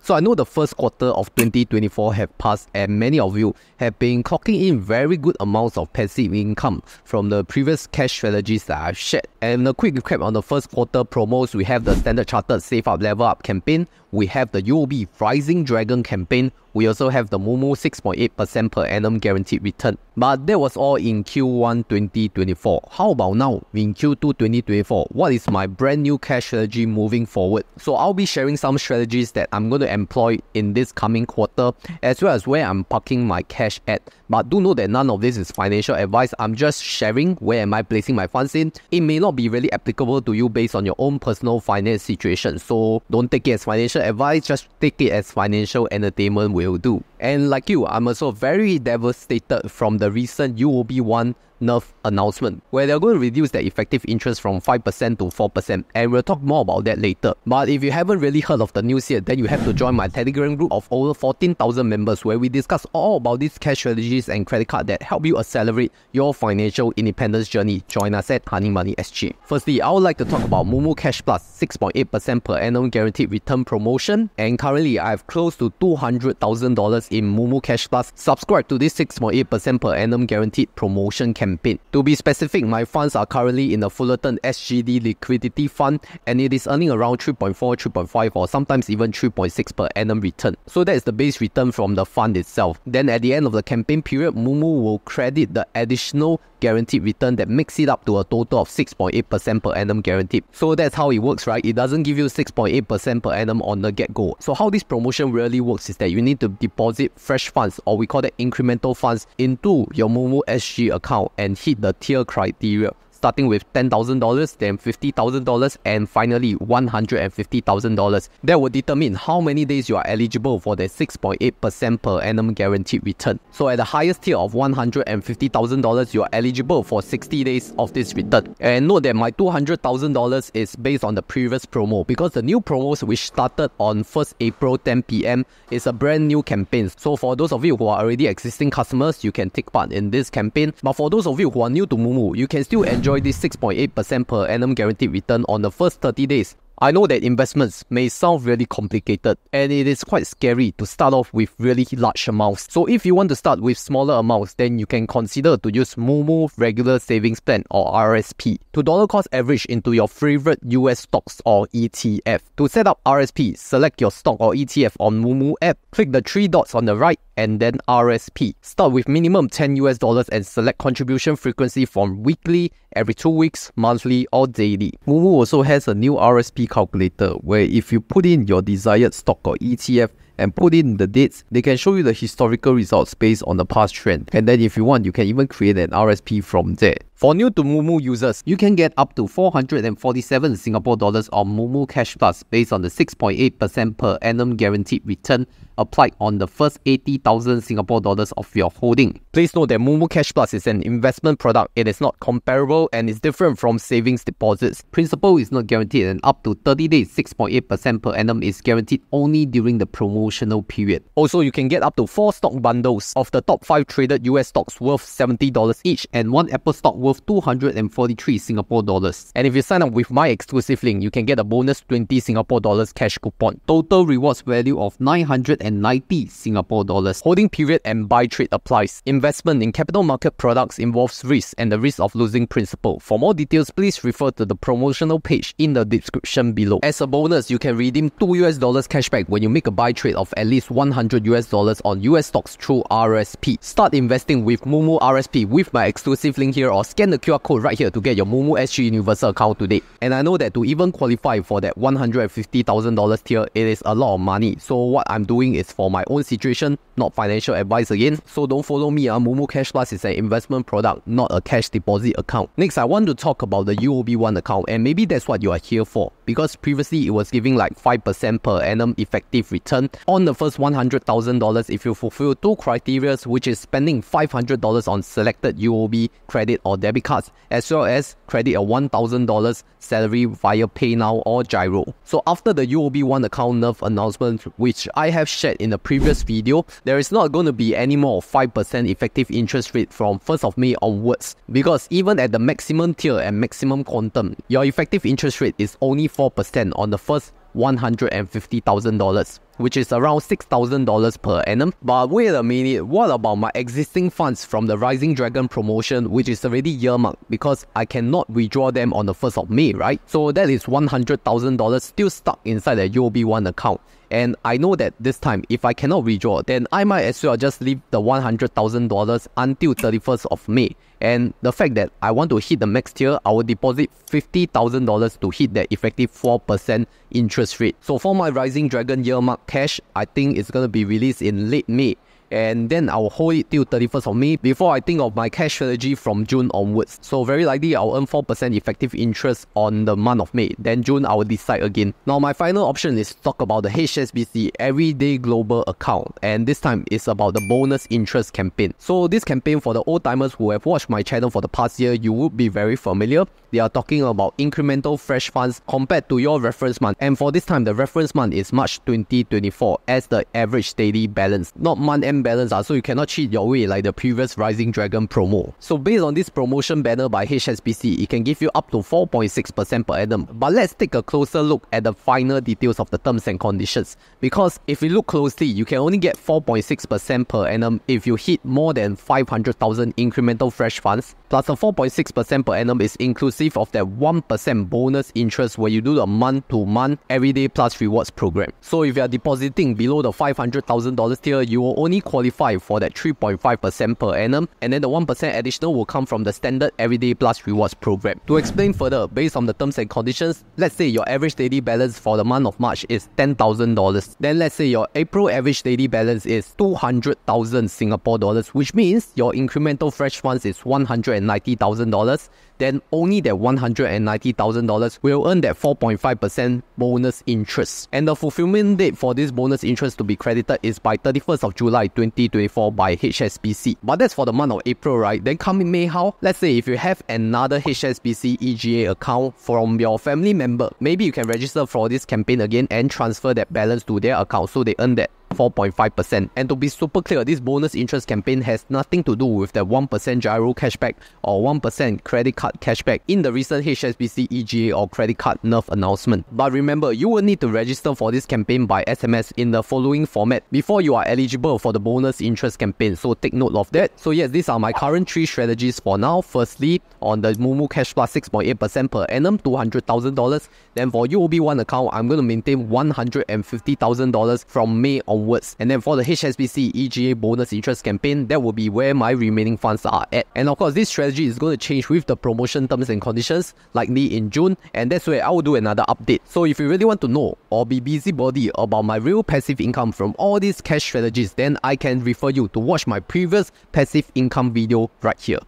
So I know the first quarter of 2024 have passed and many of you have been clocking in very good amounts of passive income from the previous cash strategies that I've shared. And a quick recap on the first quarter promos, we have the Standard Chartered Save Up Level Up campaign, we have the UOB Rising Dragon campaign, we also have the Moomoo 6.8% per annum guaranteed return. But that was all in Q1 2024. How about now in Q2 2024? What is my brand new cash strategy moving forward? So I'll be sharing some strategies that I'm going to employ in this coming quarter, as well as where I'm parking my cash at. But do know that none of this is financial advice. I'm just sharing where am I placing my funds in. It may not be really applicable to you based on your own personal finance situation. So don't take it as financial advice, just take it as financial entertainment will do. And like you, I'm also very devastated from the recent UOB1 nerf announcement, where they're going to reduce their effective interest from 5% to 4%, and we'll talk more about that later. But if you haven't really heard of the news yet, then you have to join my Telegram group of over 14,000 members, where we discuss all about these cash strategies and credit card that help you accelerate your financial independence journey. Join us at Honey Money SG. Firstly, I would like to talk about Moomoo Cash Plus 6.8% per annum guaranteed return promotion, and currently I have close to $200,000 in Moomoo Cash Plus. Subscribe to this 6.8% per annum guaranteed promotion campaign. To be specific, my funds are currently in the Fullerton SGD Liquidity Fund, and it is earning around 3.4, 3.5 or sometimes even 3.6 per annum return. So that is the base return from the fund itself. Then at the end of the campaign period, Moomoo will credit the additional guaranteed return that makes it up to a total of 6.8% per annum guaranteed. So that's how it works, right? It doesn't give you 6.8% per annum on the get-go. So how this promotion really works is that you need to deposit fresh funds, or we call it incremental funds, into your Mumu SG account and hit the tier criteria, starting with $10,000, then $50,000, and finally $150,000. That will determine how many days you are eligible for the 6.8% per annum guaranteed return. So at the highest tier of $150,000, you are eligible for 60 days of this return. And note that my $200,000 is based on the previous promo, because the new promos which started on 1st April 10 PM is a brand new campaign. So for those of you who are already existing customers, you can take part in this campaign. But for those of you who are new to Moomoo, you can still enjoy this 6.8% per annum guaranteed return on the first 30 days. I know that investments may sound really complicated, and it is quite scary to start off with really large amounts. So if you want to start with smaller amounts, then you can consider to use Moomoo Regular Savings Plan or RSP to dollar cost average into your favorite US stocks or ETF. To set up RSP, select your stock or ETF on Moomoo app, click the 3 dots on the right, and then RSP. Start with minimum $10 and select contribution frequency from weekly, every 2 weeks, monthly, or daily. Moomoo also has a new RSP calculator, where if you put in your desired stock or ETF and put in the dates, they can show you the historical results based on the past trend. And then if you want, you can even create an RSP from there. For new to Moomoo users, you can get up to 447 Singapore dollars on Moomoo Cash Plus based on the 6.8% per annum guaranteed return applied on the first 80,000 Singapore dollars of your holding. Please note that Moomoo Cash Plus is an investment product. It is not comparable and is different from savings deposits. Principal is not guaranteed, and up to 30 days, 6.8% per annum is guaranteed only during the promotional period. Also, you can get up to 4 stock bundles of the top 5 traded US stocks worth $70 each, and 1 Apple stock worth 243 Singapore dollars. And if you sign up with my exclusive link, you can get a bonus 20 Singapore dollars cash coupon. Total rewards value of 990 Singapore dollars. Holding period and buy trade applies. Investment in capital market products involves risk and the risk of losing principal. For more details, please refer to the promotional page in the description below. As a bonus, you can redeem $2 cashback when you make a buy trade of at least $100 on US stocks through RSP. Start investing with Mumu RSP with my exclusive link here, or scan the QR code right here to get your Moomoo SG Universal account today. And I know that to even qualify for that $150,000 tier, it is a lot of money. So what I'm doing is for my own situation, not financial advice again. So don't follow me. Moomoo Cash Plus is an investment product, not a cash deposit account. Next, I want to talk about the UOB1 account, and maybe that's what you are here for, because previously it was giving like 5% per annum effective return on the first $100,000 if you fulfill 2 criteria, which is spending $500 on selected UOB credit or debit cards, as well as credit a $1,000 salary via PayNow or Gyro. So after the UOB1 account nerf announcement, which I have shared in the previous video, there is not going to be any more 5% effective interest rate from 1st of May onwards, because even at the maximum tier and maximum quantum, your effective interest rate is only 4% on the first $150,000. which is around $6,000 per annum. But wait a minute, what about my existing funds from the Rising Dragon promotion, which is already earmarked because I cannot withdraw them on the 1st of May, right? So that is $100,000 still stuck inside the UOB1 account. And I know that this time, if I cannot withdraw, then I might as well just leave the $100,000 until 31st of May. And the fact that I want to hit the max tier, I will deposit $50,000 to hit that effective 4% interest rate. So for my Rising Dragon earmark cash, I think it's going to be released in late May. And then I'll hold it till 31st of May before I think of my cash strategy from June onwards. So very likely I'll earn 4% effective interest on the month of May. Then June I will decide again. Now my final option is to talk about the HSBC Everyday Global account, and this time it's about the bonus interest campaign. So this campaign, for the old timers who have watched my channel for the past year, you would be very familiar. They are talking about incremental fresh funds compared to your reference month, and for this time the reference month is March 2024 as the average daily balance, not month-end balance, so you cannot cheat your way like the previous Rising Dragon promo. So based on this promotion banner by HSBC, it can give you up to 4.6% per annum. But let's take a closer look at the final details of the terms and conditions, because if you look closely, you can only get 4.6% per annum if you hit more than 500,000 incremental fresh funds, plus a 4.6% per annum is inclusive of that 1% bonus interest where you do the month-to-month Everyday Plus rewards program. So if you are depositing below the $500,000 tier, you will only qualify for that 3.5% per annum, and then the 1% additional will come from the standard Everyday Plus rewards program. To explain further, based on the terms and conditions, let's say your average daily balance for the month of March is $10,000. Then let's say your April average daily balance is 200,000 Singapore dollars, which means your incremental fresh funds is $190,000. Then only that $190,000 will earn that 4.5% bonus interest. And the fulfillment date for this bonus interest to be credited is by 31st of July 2024 by HSBC. But that's for the month of April, right? Then coming May, how? Let's say if you have another HSBC EGA account from your family member, maybe you can register for this campaign again and transfer that balance to their account so they earn that 4.5%. And to be super clear, this bonus interest campaign has nothing to do with the 1% gyro cashback or 1% credit card cashback in the recent HSBC EGA or credit card nerf announcement. But remember, you will need to register for this campaign by SMS in the following format before you are eligible for the bonus interest campaign, so take note of that. So yes, these are my current 3 strategies for now. Firstly, on the Moomoo Cash Plus 6.8% per annum, $200,000. Then for UOB1 account, I'm going to maintain $150,000 from May onwards. And then for the HSBC EGA bonus interest campaign, that will be where my remaining funds are at. And of course, this strategy is going to change with the promotion terms and conditions, likely in June, and that's where I will do another update. So if you really want to know or be busybody about my real passive income from all these cash strategies, then I can refer you to watch my previous passive income video right here.